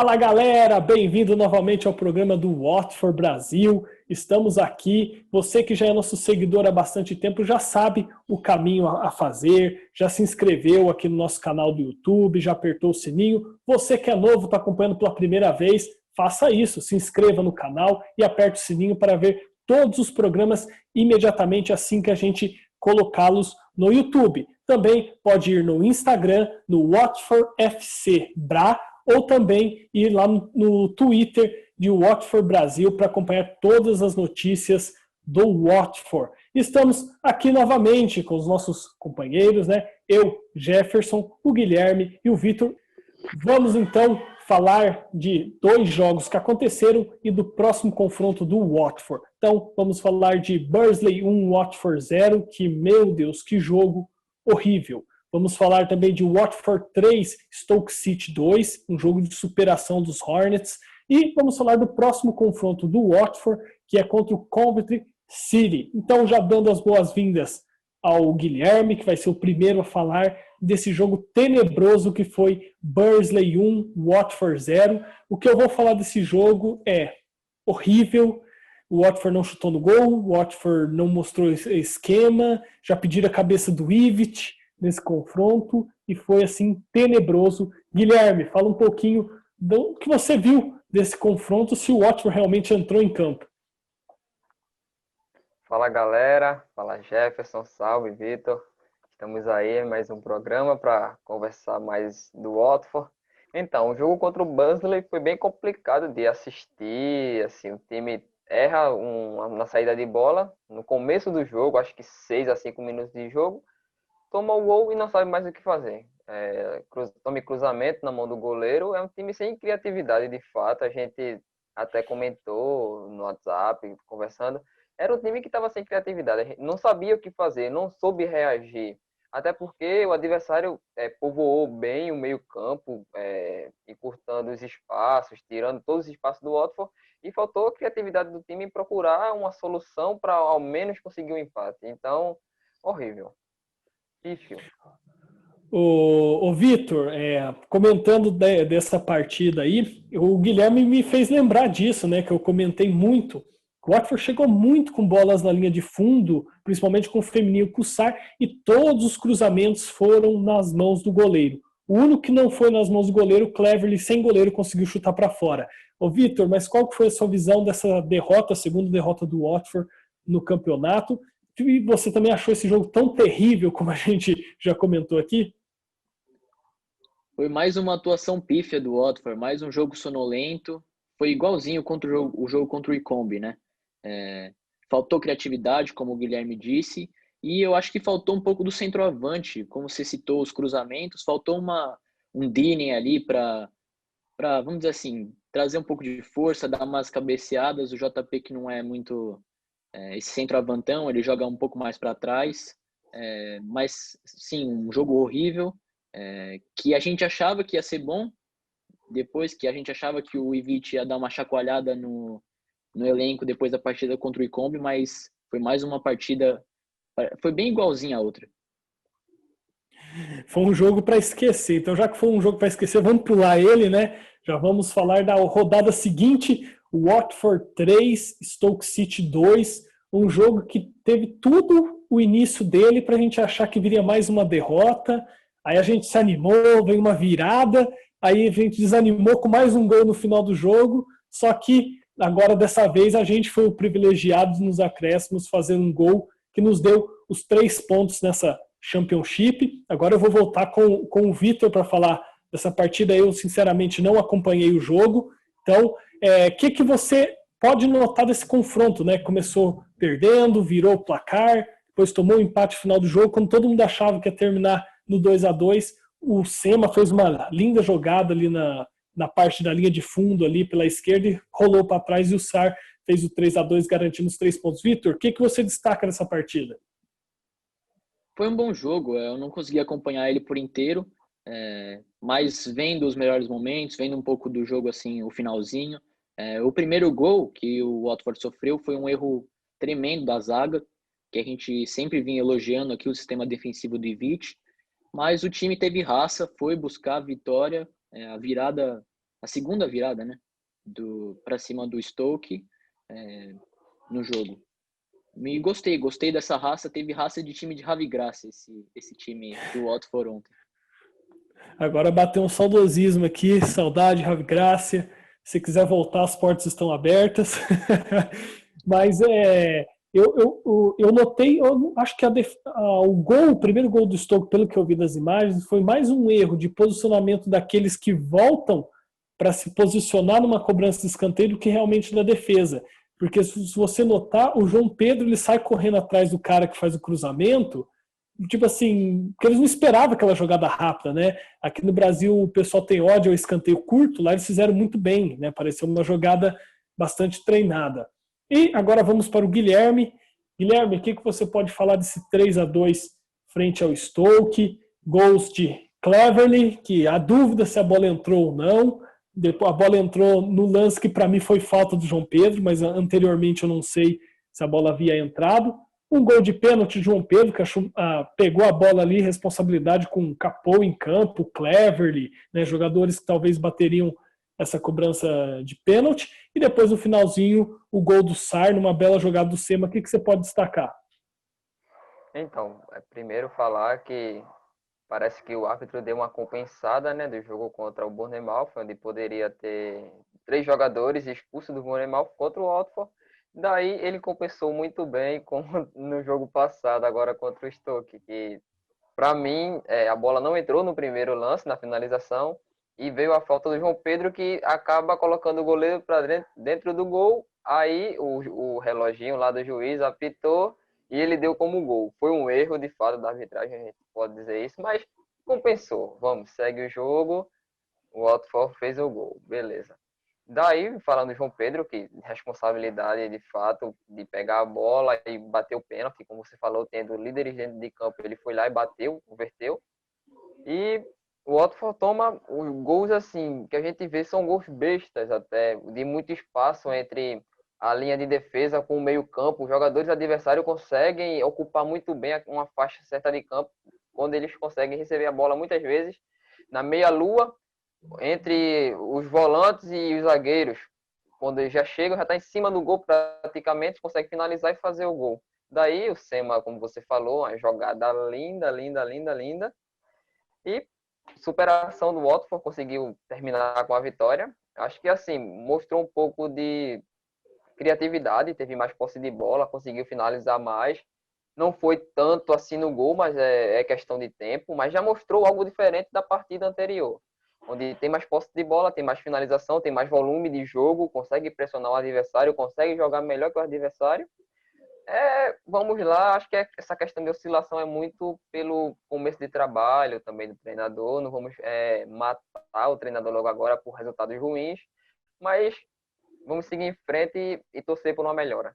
Fala galera, bem-vindo novamente ao programa do Watford Brasil. Estamos aqui, você que já é nosso seguidor há bastante tempo já sabe o caminho a fazer, já se inscreveu aqui no nosso canal do YouTube, já apertou o sininho. Você que é novo, está acompanhando pela primeira vez, faça isso, se inscreva no canal e aperte o sininho para ver todos os programas imediatamente assim que a gente colocá-los no YouTube. Também pode ir no Instagram, no Watford FC Bra, ou também ir lá no Twitter de Watford Brasil para acompanhar todas as notícias do Watford. Estamos aqui novamente com os nossos companheiros, né? Eu, Jefferson, o Guilherme e o Vitor. Vamos então falar de dois jogos que aconteceram e do próximo confronto do Watford. Então, vamos falar de Bursley 1, Watford 0, que, meu Deus, que jogo horrível. Vamos falar também de Watford 3, Stoke City 2, um jogo de superação dos Hornets. E vamos falar do próximo confronto do Watford, que é contra o Coventry City. Então, já dando as boas-vindas ao Guilherme, que vai ser o primeiro a falar desse jogo tenebroso que foi Bursley 1, Watford 0. O que eu vou falar desse jogo é horrível. O Watford não chutou no gol, o Watford não mostrou esquema, já pediram a cabeça do Ivic nesse confronto e foi assim tenebroso. Guilherme, fala um pouquinho do que você viu desse confronto, se o Watford realmente entrou em campo. Fala galera, fala Jefferson, salve Vitor. Estamos aí em mais um programa para conversar mais do Watford. Então, o jogo contra o Barnsley foi bem complicado de assistir, assim, o time erra na saída de bola no começo do jogo, acho que 6 a 5 minutos de jogo, toma o gol e não sabe mais o que fazer. Tome cruzamento na mão do goleiro, é um time sem criatividade de fato, a gente até comentou no WhatsApp, conversando, era um time que estava sem criatividade, a gente não sabia o que fazer, não soube reagir, até porque o adversário povoou bem o meio-campo, encurtando os espaços, tirando todos os espaços do Watford, e faltou a criatividade do time em procurar uma solução para ao menos conseguir um empate. Então, horrível. Pífio. O Vitor, comentando dessa partida aí, o Guilherme me fez lembrar disso, né? Que eu comentei muito. O Watford chegou muito com bolas na linha de fundo, principalmente com o Feminino Cussar, e todos os cruzamentos foram nas mãos do goleiro. O único que não foi nas mãos do goleiro, o Cleverley, sem goleiro, conseguiu chutar para fora. Ô Vitor, mas qual que foi a sua visão dessa derrota, a segunda derrota do Watford no campeonato? E você também achou esse jogo tão terrível como a gente já comentou aqui? Foi mais uma atuação pífia do Watford, mais um jogo sonolento. Foi igualzinho contra o jogo contra o Icombe, né? Faltou criatividade, como o Guilherme disse, e eu acho que faltou um pouco do centroavante, como você citou, os cruzamentos. Faltou um Digne ali para, vamos dizer assim, trazer um pouco de força, dar umas cabeceadas. O JP, que não é muito esse centroavantão, ele joga um pouco mais para trás. Mas, sim, um jogo horrível. Que a gente achava que ia ser bom, depois que a gente achava que o Ivic ia dar uma chacoalhada no elenco depois da partida contra o Icombe, mas foi mais uma partida, foi bem igualzinha a outra. Foi um jogo para esquecer. Então, já que foi um jogo para esquecer, vamos pular ele, né? Já vamos falar da rodada seguinte, Watford 3, Stoke City 2, um jogo que teve tudo o início dele para a gente achar que viria mais uma derrota. Aí a gente se animou, veio uma virada, aí a gente desanimou com mais um gol no final do jogo, só que agora dessa vez a gente foi o privilegiado nos acréscimos fazendo um gol que nos deu os 3 pontos nessa Championship. Agora eu vou voltar com o Vitor para falar dessa partida. Eu sinceramente não acompanhei o jogo, então que você pode notar desse confronto, né? Começou perdendo, virou o placar, depois tomou o empate final do jogo, quando todo mundo achava que ia terminar no 2-2, o Sema fez uma linda jogada ali na parte da linha de fundo ali pela esquerda e rolou para trás e o Sar fez o 3-2 garantindo os 3 pontos. Vitor, o que você destaca nessa partida? Foi um bom jogo, eu não consegui acompanhar ele por inteiro, mas vendo os melhores momentos, vendo um pouco do jogo assim, o finalzinho. O primeiro gol que o Watford sofreu foi um erro tremendo da zaga, que a gente sempre vinha elogiando aqui o sistema defensivo do Ivic, mas o time teve raça, foi buscar a vitória, a virada a segunda virada, né? Para cima do Stoke no jogo. E gostei dessa raça. Teve raça de time de Ravi Graça, esse time do Watford ontem. Agora bateu um saudosismo aqui, saudade, Ravi Gracia. Se quiser voltar, as portas estão abertas. Mas eu notei, eu acho que o primeiro gol do Stoke, pelo que eu vi das imagens, foi mais um erro de posicionamento daqueles que voltam para se posicionar numa cobrança de escanteio do que realmente da defesa. Porque se você notar, o João Pedro ele sai correndo atrás do cara que faz o cruzamento, tipo assim, porque eles não esperavam aquela jogada rápida, né? Aqui no Brasil o pessoal tem ódio ao escanteio curto, lá eles fizeram muito bem, né? Pareceu uma jogada bastante treinada. E agora vamos para o Guilherme. Guilherme, o que você pode falar desse 3-2 frente ao Stoke? Gols de Cleverley, que há dúvida se a bola entrou ou não. Depois a bola entrou no lance que para mim foi falta do João Pedro, mas anteriormente eu não sei se a bola havia entrado. Um gol de pênalti de João Pedro, que pegou a bola ali, responsabilidade com Capô em campo, Cleverley, né, jogadores que talvez bateriam essa cobrança de pênalti. E depois, no finalzinho, o gol do Sar, numa bela jogada do Sema. O que você pode destacar? Então, primeiro falar que parece que o árbitro deu uma compensada, né, do jogo contra o Bournemouth, onde poderia ter 3 jogadores expulsos do Bournemouth contra o Watford. Daí ele compensou muito bem como no jogo passado, agora contra o Stoke, que para mim a bola não entrou no primeiro lance, na finalização, e veio a falta do João Pedro, que acaba colocando o goleiro para dentro do gol. Aí o reloginho lá do juiz apitou e ele deu como gol. Foi um erro de fato da arbitragem, a gente pode dizer isso, mas compensou. Vamos, segue o jogo. O Watford fez o gol, beleza. Daí, falando do João Pedro, que responsabilidade de fato de pegar a bola e bater o pênalti, como você falou, tendo líderes dentro de campo, ele foi lá e bateu, converteu. E o Watford toma os gols assim, que a gente vê são gols bestas até, de muito espaço entre a linha de defesa com o meio-campo. Os jogadores adversários conseguem ocupar muito bem uma faixa certa de campo, quando eles conseguem receber a bola muitas vezes na meia-lua, entre os volantes e os zagueiros. Quando eles já chegam, já está em cima do gol praticamente, consegue finalizar e fazer o gol. Daí o Sema, como você falou, uma jogada linda, linda, linda, linda. E superação do Watford, conseguiu terminar com a vitória. Acho que assim, mostrou um pouco de criatividade, teve mais posse de bola, conseguiu finalizar mais. Não foi tanto assim no gol, mas é questão de tempo, mas já mostrou algo diferente da partida anterior, onde tem mais posse de bola, tem mais finalização, tem mais volume de jogo, consegue pressionar o adversário, consegue jogar melhor que o adversário. Vamos lá, acho que essa questão de oscilação é muito pelo começo de trabalho também do treinador. Não vamos matar o treinador logo agora por resultados ruins, mas vamos seguir em frente e torcer por uma melhora.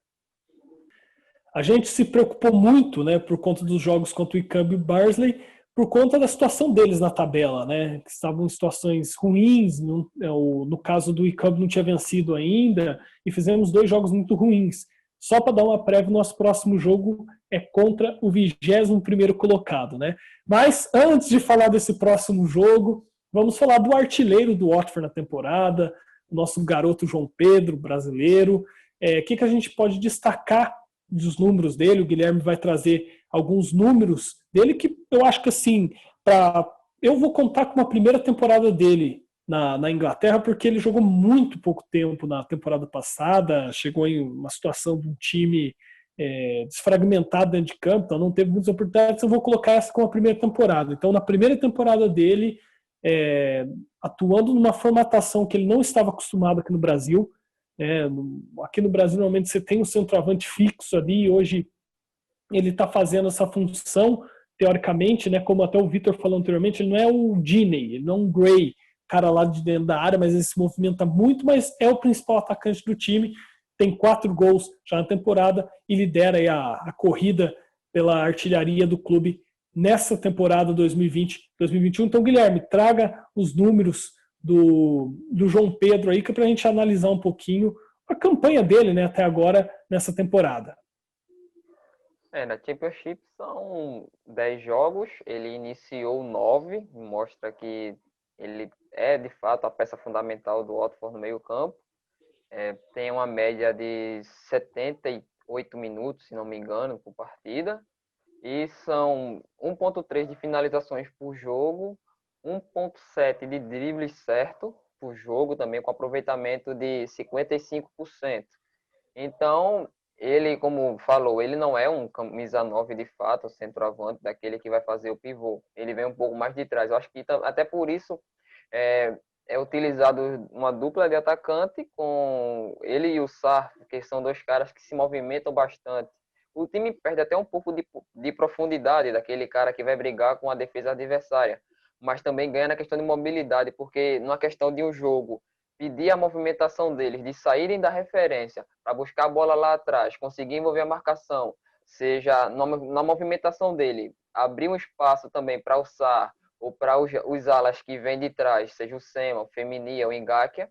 A gente se preocupou muito, né, por conta dos jogos contra o Wycombe e o Barnsley, por conta da situação deles na tabela, né, que estavam em situações ruins. No caso do Wycombe não tinha vencido ainda, e fizemos 2 jogos muito ruins. Só para dar uma prévia, nosso próximo jogo é contra o 21º colocado, né? Mas antes de falar desse próximo jogo, vamos falar do artilheiro do Watford na temporada, o nosso garoto João Pedro, brasileiro. O que a gente pode destacar dos números dele? O Guilherme vai trazer alguns números dele que eu acho que assim, eu vou contar com a primeira temporada dele na Inglaterra, porque ele jogou muito pouco tempo na temporada passada, chegou em uma situação de um time desfragmentado dentro de campo, então não teve muitas oportunidades. Eu vou colocar essa como a primeira temporada. Então, na primeira temporada dele, atuando numa formatação que ele não estava acostumado aqui no Brasil. Aqui no Brasil, normalmente, você tem um centroavante fixo ali, e hoje ele está fazendo essa função, teoricamente, né, como até o Vitor falou anteriormente, ele não é o Diney, ele não é um Gray, cara lá de dentro da área, mas ele se movimenta muito, mas é o principal atacante do time, tem 4 gols já na temporada e lidera aí a corrida pela artilharia do clube nessa temporada 2020-2021. Então, Guilherme, traga os números do João Pedro aí, que é para a gente analisar um pouquinho a campanha dele, né, até agora nessa temporada. Na Championship são 10 jogos, ele iniciou 9, mostra que ele é de fato a peça fundamental do Watford no meio campo. Tem uma média de 78 minutos, se não me engano, por partida. E são 1,3 de finalizações por jogo, 1,7 de dribles certo por jogo, também com aproveitamento de 55%. Então, ele, como falou, ele não é um camisa 9 de fato, centroavante, daquele que vai fazer o pivô. Ele vem um pouco mais de trás. Eu acho que até por isso é utilizado uma dupla de atacante com ele e o Sarr, que são dois caras que se movimentam bastante. O time perde até um pouco de profundidade daquele cara que vai brigar com a defesa adversária, mas também ganha na questão de mobilidade, porque numa questão de um jogo, pedir a movimentação deles, de saírem da referência para buscar a bola lá atrás, conseguir envolver a marcação, seja na movimentação dele, abrir um espaço também para o Sarr ou para os alas que vêm de trás, seja o Sema, o Femenia, o Ngakia,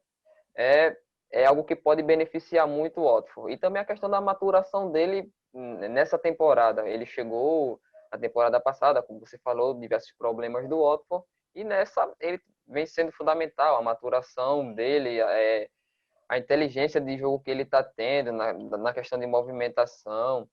é algo que pode beneficiar muito o Watford. E também a questão da maturação dele nessa temporada. Ele chegou na temporada passada, como você falou, diversos problemas do Watford, e nessa ele vem sendo fundamental, a maturação dele, a inteligência de jogo que ele está tendo na questão de movimentação.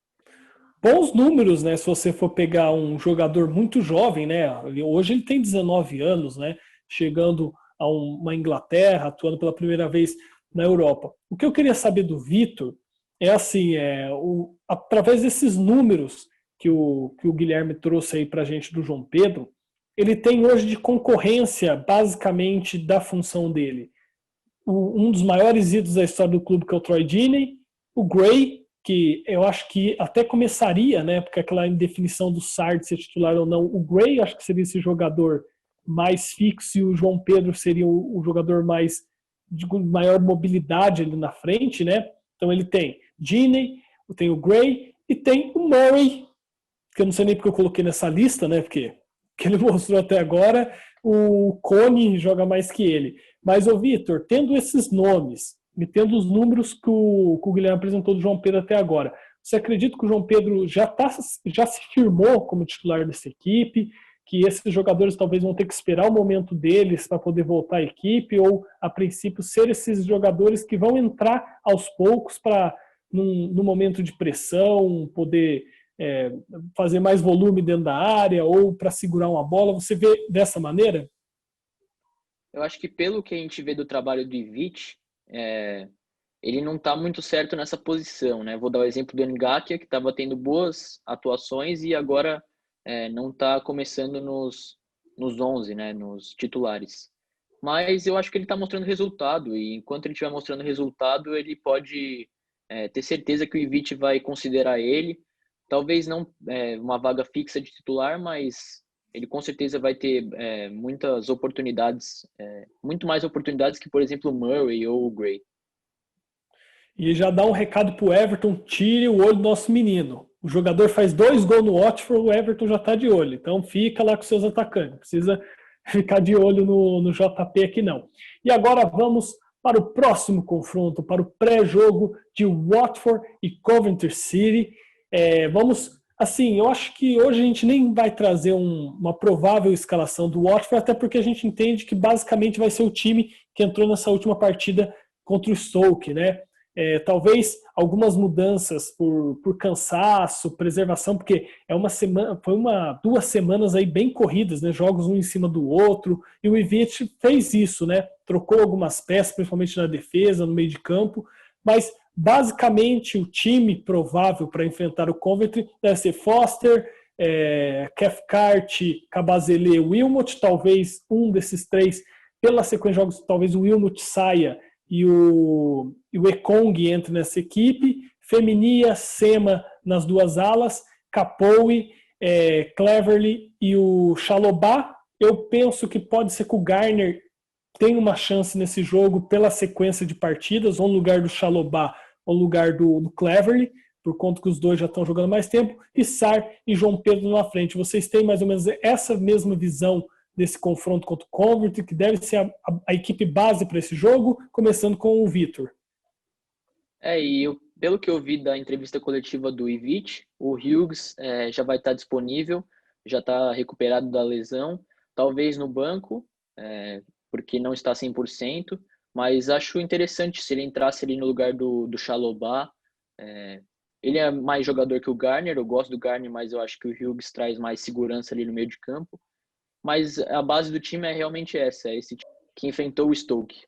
Bons números, né? Se você for pegar um jogador muito jovem, né? Hoje ele tem 19 anos, né? Chegando a uma Inglaterra, atuando pela primeira vez na Europa. O que eu queria saber do Vitor é assim, através desses números que o Guilherme trouxe aí pra gente do João Pedro, ele tem hoje de concorrência, basicamente, da função dele. Um dos maiores ídolos da história do clube, que é o Troy Deeney, o Gray, que eu acho que até começaria, né, porque aquela indefinição do Sarr de ser titular ou não, o Gray acho que seria esse jogador mais fixo e o João Pedro seria o jogador mais de maior mobilidade ali na frente, né? Então ele tem Deeney, tem o Gray e tem o Murray, que eu não sei nem porque eu coloquei nessa lista, né? Porque que ele mostrou até agora, o Cone joga mais que ele. Mas, ô Vitor, tendo esses nomes e tendo os números que o Guilherme apresentou do João Pedro até agora, você acredita que o João Pedro já se firmou como titular dessa equipe? Que esses jogadores talvez vão ter que esperar o momento deles para poder voltar à equipe? Ou, a princípio, ser esses jogadores que vão entrar aos poucos para, no momento de pressão, poder fazer mais volume dentro da área ou para segurar uma bola? Você vê dessa maneira? Eu acho que pelo que a gente vê do trabalho do Ivic, ele não está muito certo nessa posição, né? Vou dar o exemplo do Ngakia, que estava tendo boas atuações e agora não está começando nos 11, né? Nos titulares. Mas eu acho que ele está mostrando resultado e enquanto ele estiver mostrando resultado, ele pode ter certeza que o Ivic vai considerar ele. Talvez não uma vaga fixa de titular, mas ele com certeza vai ter muitas oportunidades, muito mais oportunidades que, por exemplo, o Murray ou o Gray. E já dá um recado pro Everton: tire o olho do nosso menino. O jogador faz 2 gols no Watford, o Everton já tá de olho. Então fica lá com seus atacantes. Não precisa ficar de olho no JP aqui não. E agora vamos para o próximo confronto, para o pré-jogo de Watford e Coventry City. Assim, eu acho que hoje a gente nem vai trazer uma provável escalação do Watford, até porque a gente entende que basicamente vai ser o time que entrou nessa última partida contra o Stoke, né? Talvez algumas mudanças por cansaço, preservação, porque foi 2 semanas aí bem corridas, né? Jogos um em cima do outro, e o Ivic fez isso, né? Trocou algumas peças, principalmente na defesa, no meio de campo, mas basicamente o time provável para enfrentar o Coventry deve ser Foster, Cathcart, Cabazele, Wilmot, talvez um desses 3, pela sequência de jogos, talvez o Wilmot saia e o Ekong entre nessa equipe, Femenia, Sema nas 2 alas, Capoe, Cleverly e o Chalobah. Eu penso que pode ser que o Garner tenha uma chance nesse jogo pela sequência de partidas, ou no lugar do Chalobah ou no lugar do Cleverly, por conta que os dois já estão jogando mais tempo, e Sarr e João Pedro na frente. Vocês têm mais ou menos essa mesma visão desse confronto contra o Coventry, que deve ser a equipe base para esse jogo, começando com o Vitor? Pelo que eu vi da entrevista coletiva do Ivic, o Hughes já vai estar disponível, já está recuperado da lesão, talvez no banco, porque não está 100%, mas acho interessante se ele entrasse ali no lugar do Chalobah. Ele é mais jogador que o Garner, eu gosto do Garner, mas eu acho que o Hughes traz mais segurança ali no meio de campo. Mas a base do time é realmente essa, é esse time que enfrentou o Stoke.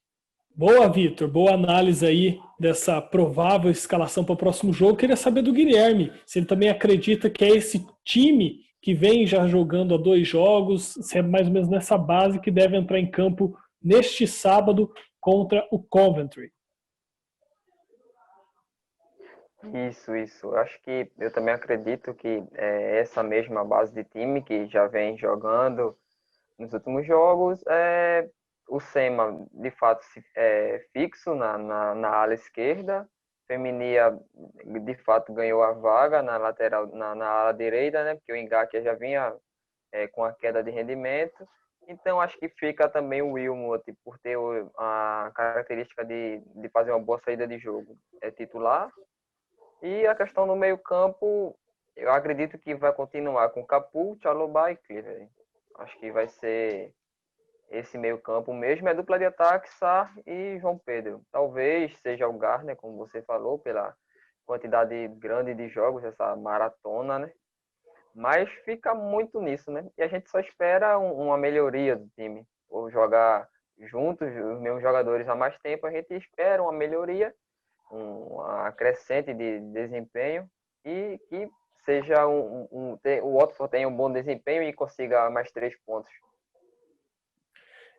Boa, Vitor. Boa análise aí dessa provável escalação para o próximo jogo. Queria saber do Guilherme, se ele também acredita que é esse time que vem já jogando há 2 jogos, se é mais ou menos nessa base que deve entrar em campo neste sábado contra o Coventry. Isso. Acho que eu também acredito que é essa mesma base de time que já vem jogando nos últimos jogos. O Sema, de fato, é fixo na ala esquerda. Feminia, de fato, ganhou a vaga na lateral, na ala direita, né? Porque o Ngakia já vinha com a queda de rendimento. Então, acho que fica também o Wilmot, por ter a característica de fazer uma boa saída de jogo. É titular. E a questão do meio-campo, eu acredito que vai continuar com Capu, Chalobah e Cleaver. Acho que vai ser esse meio-campo mesmo. É dupla de ataque, Sarr e João Pedro. Talvez seja o Garner, como você falou, pela quantidade grande de jogos, essa maratona, né? Mas fica muito nisso, né? E a gente só espera uma melhoria do time. Ou jogar juntos, os mesmos jogadores há mais tempo, a gente espera uma melhoria, uma crescente de desempenho e que seja o Watford tenha um bom desempenho e consiga mais 3 pontos.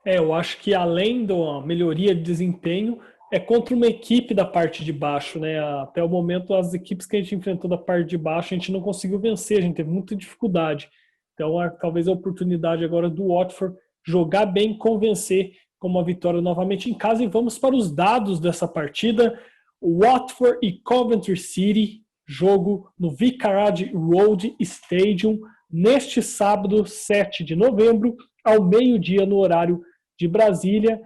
Eu acho que além da melhoria de desempenho, é contra uma equipe da parte de baixo, né? Até o momento, as equipes que a gente enfrentou da parte de baixo, a gente não conseguiu vencer, a gente teve muita dificuldade. Então, talvez a oportunidade agora do Watford jogar bem, convencer com uma vitória novamente em casa. E vamos para os dados dessa partida. Watford e Coventry City, jogo no Vicarage Road Stadium, neste sábado, 7 de novembro, ao meio-dia, no horário de Brasília.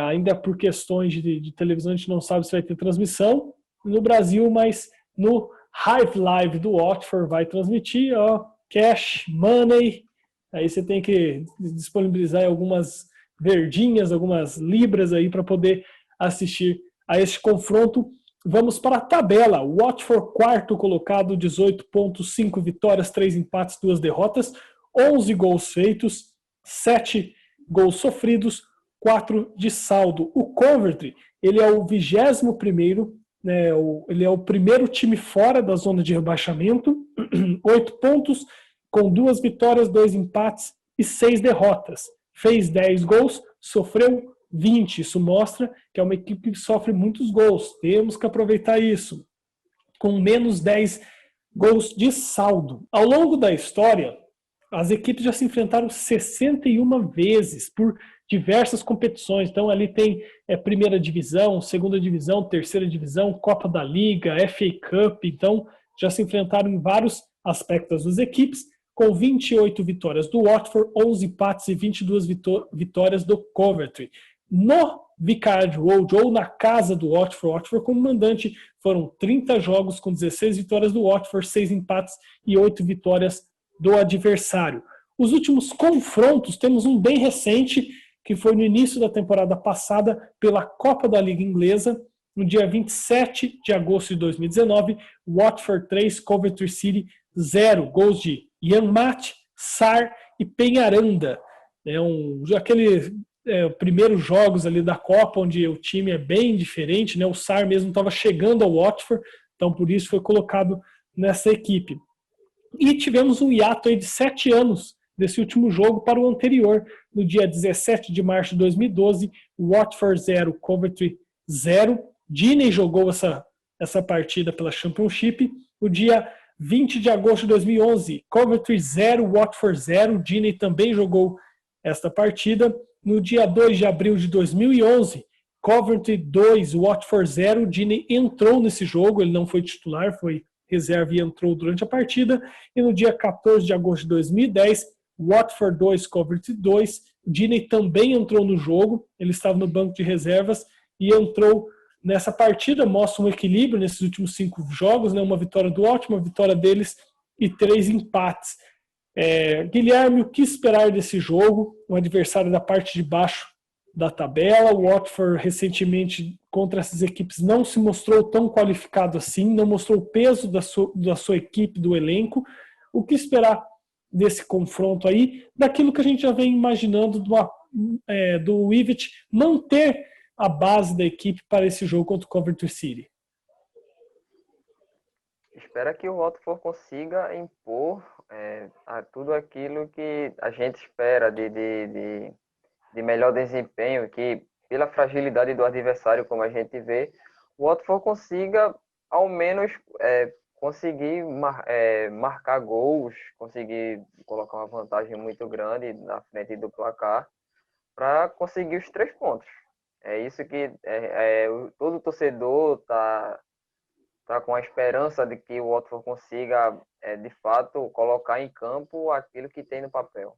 Ainda por questões de televisão, a gente não sabe se vai ter transmissão no Brasil, mas no Hive Live do Watford vai transmitir, cash, money. Aí você tem que disponibilizar algumas verdinhas, algumas libras aí para poder assistir a este confronto. Vamos para a tabela. Watford, quarto colocado, 18 pontos, 5 vitórias, 3 empates, 2 derrotas, 11 gols feitos, 7 gols sofridos, 4 de saldo. O Coventry, ele é o 21º, né, ele é o primeiro time fora da zona de rebaixamento, 8 pontos, com 2 vitórias, 2 empates e 6 derrotas. Fez 10 gols, sofreu 20. Isso mostra que é uma equipe que sofre muitos gols. Temos que aproveitar isso. Com menos 10 gols de saldo. Ao longo da história, as equipes já se enfrentaram 61 vezes por diversas competições. Então ali tem primeira divisão, segunda divisão, terceira divisão, Copa da Liga, FA Cup. Então já se enfrentaram em vários aspectos das equipes, com 28 vitórias do Watford, 11 empates e 22 vitórias do Coventry. No Vicarage Road, ou na casa do Watford como mandante, foram 30 jogos com 16 vitórias do Watford, 6 empates e 8 vitórias do adversário. Os últimos confrontos, temos um bem recente, que foi no início da temporada passada, pela Copa da Liga Inglesa, no dia 27 de agosto de 2019, Watford 3, Coventry City 0, gols de Ian Matt, Sarr e Penharanda. Aquele primeiros jogos ali da Copa, onde o time é bem diferente, né? O Sarr mesmo estava chegando ao Watford, então por isso foi colocado nessa equipe. E tivemos um hiato aí de 7 anos desse último jogo para o anterior. No dia 17 de março de 2012, Watford 0, Coventry 0. Diney jogou essa partida pela Championship. No dia 20 de agosto de 2011, Coventry 0, Watford 0. Diney também jogou esta partida. No dia 2 de abril de 2011, Coventry 2, Watford 0. Diney entrou nesse jogo, ele não foi titular, foi reserva e entrou durante a partida. E no dia 14 de agosto de 2010, Watford 2, Coventry 2. Diney também entrou no jogo, ele estava no banco de reservas e entrou nessa partida. Mostra um equilíbrio nesses últimos 5 jogos, né? Uma vitória do Watford, uma vitória deles e 3 empates. Guilherme, o que esperar desse jogo? Um adversário da parte de baixo da tabela. O Watford recentemente contra essas equipes não se mostrou tão qualificado assim, não mostrou o peso da sua equipe, do elenco. O que esperar desse confronto aí, daquilo que a gente já vem imaginando do Ivic não ter a base da equipe para esse jogo contra o Coventry City? Espera que o Watford consiga impor tudo aquilo que a gente espera de melhor desempenho, que pela fragilidade do adversário, como a gente vê, o Watford consiga ao menos conseguir marcar gols, conseguir colocar uma vantagem muito grande na frente do placar para conseguir os 3 pontos. É isso que todo torcedor está com a esperança de que o Watford consiga, de fato, colocar em campo aquilo que tem no papel.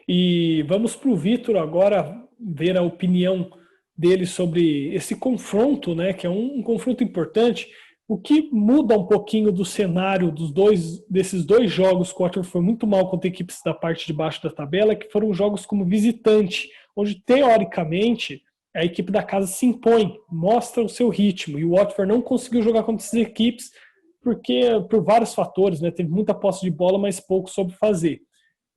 E vamos para o Vitor agora ver a opinião dele sobre esse confronto, né, que é um confronto importante. O que muda um pouquinho do cenário desses dois jogos que o Watford foi muito mal contra equipes da parte de baixo da tabela, que foram jogos como visitante, onde teoricamente a equipe da casa se impõe, mostra o seu ritmo, e o Watford não conseguiu jogar contra essas equipes por vários fatores, né? Teve muita posse de bola, mas pouco soube fazer.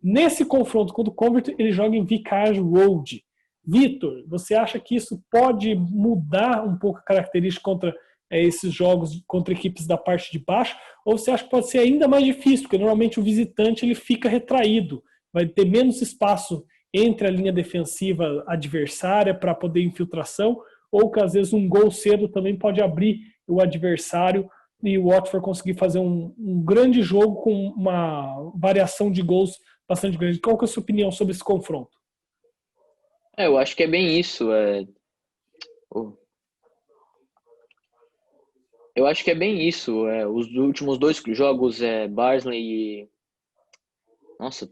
Nesse confronto contra o Coventry, ele joga em Vicarage Road. Vitor, você acha que isso pode mudar um pouco a característica contra esses jogos contra equipes da parte de baixo? Ou você acha que pode ser ainda mais difícil? Porque normalmente o visitante ele fica retraído, vai ter menos espaço entre a linha defensiva adversária para poder infiltração, ou que às vezes um gol cedo também pode abrir o adversário e o Watford conseguir fazer um grande jogo com uma variação de gols bastante grande. Qual que é a sua opinião sobre esse confronto? Eu acho que é bem isso. Eu acho que é bem isso. Os últimos 2 jogos, Barnsley e... Nossa,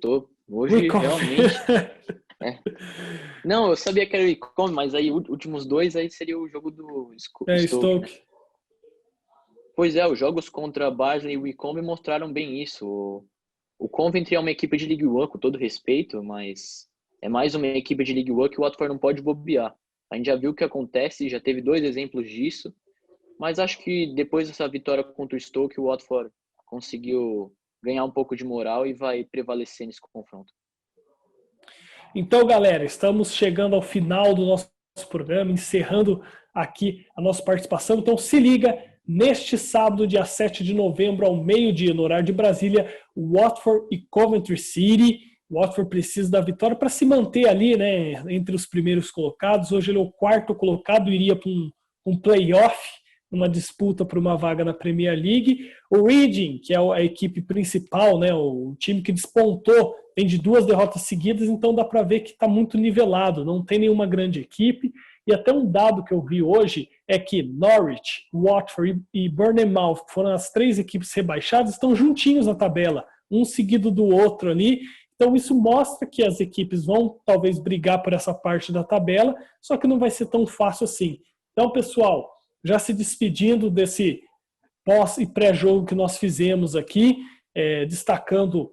hoje realmente... Não, eu sabia que era o Wycombe, mas aí últimos 2 aí seria o jogo do Stoke. Né? Pois os jogos contra Barnsley e Wycombe mostraram bem isso. O Coventry é uma equipe de League One, com todo respeito, mas é mais uma equipe de League One que o Watford não pode bobear. A gente já viu o que acontece, já teve 2 exemplos disso, mas acho que depois dessa vitória contra o Stoke, o Watford conseguiu ganhar um pouco de moral e vai prevalecer nesse confronto. Então, galera, estamos chegando ao final do nosso programa, encerrando aqui a nossa participação. Então, se liga, neste sábado, dia 7 de novembro, ao meio-dia, no horário de Brasília, Watford e Coventry City. O Watford precisa da vitória para se manter ali, né, entre os primeiros colocados. Hoje ele é o 4º colocado, iria para um play-off, uma disputa por uma vaga na Premier League. O Reading, que é a equipe principal, né, o time que despontou, vem de 2 derrotas seguidas, então dá para ver que está muito nivelado, não tem nenhuma grande equipe. E até um dado que eu vi hoje é que Norwich, Watford e Bournemouth, que foram as 3 equipes rebaixadas, estão juntinhos na tabela, um seguido do outro ali. Então isso mostra que as equipes vão talvez brigar por essa parte da tabela, só que não vai ser tão fácil assim. Então, pessoal, já se despedindo desse pós e pré-jogo que nós fizemos aqui, destacando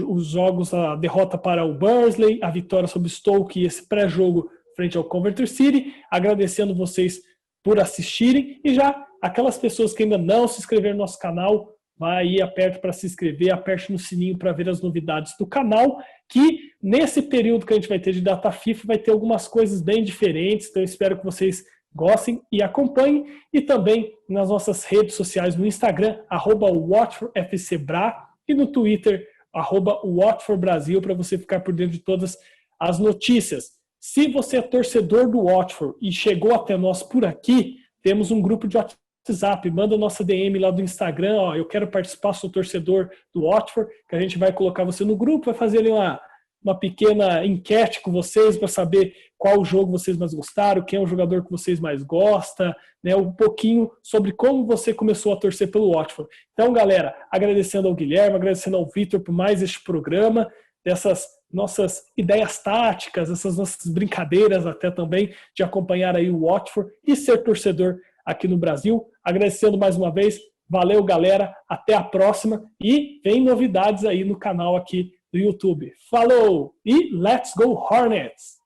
os jogos, a derrota para o Barnsley, a vitória sobre o Stoke e esse pré-jogo frente ao Coventry City, agradecendo vocês por assistirem, e já aquelas pessoas que ainda não se inscreveram no nosso canal, vai aí, aperte para se inscrever, aperte no sininho para ver as novidades do canal, que nesse período que a gente vai ter de data FIFA vai ter algumas coisas bem diferentes, então eu espero que vocês gostem e acompanhem, e também nas nossas redes sociais, no Instagram, @WatfordFCBra, e no Twitter, @WatfordBrasil, para você ficar por dentro de todas as notícias. Se você é torcedor do Watford e chegou até nós por aqui, temos um grupo de WhatsApp, manda nossa DM lá do Instagram, eu quero participar, sou torcedor do Watford, que a gente vai colocar você no grupo, vai fazer ali uma pequena enquete com vocês para saber qual jogo vocês mais gostaram, quem é o jogador que vocês mais gostam, né, um pouquinho sobre como você começou a torcer pelo Watford. Então, galera, agradecendo ao Guilherme, agradecendo ao Vitor por mais este programa, dessas nossas ideias táticas, essas nossas brincadeiras até também, de acompanhar aí o Watford e ser torcedor aqui no Brasil. Agradecendo mais uma vez, valeu galera, até a próxima, e vem novidades aí no canal aqui do YouTube. Falou e let's go Hornets!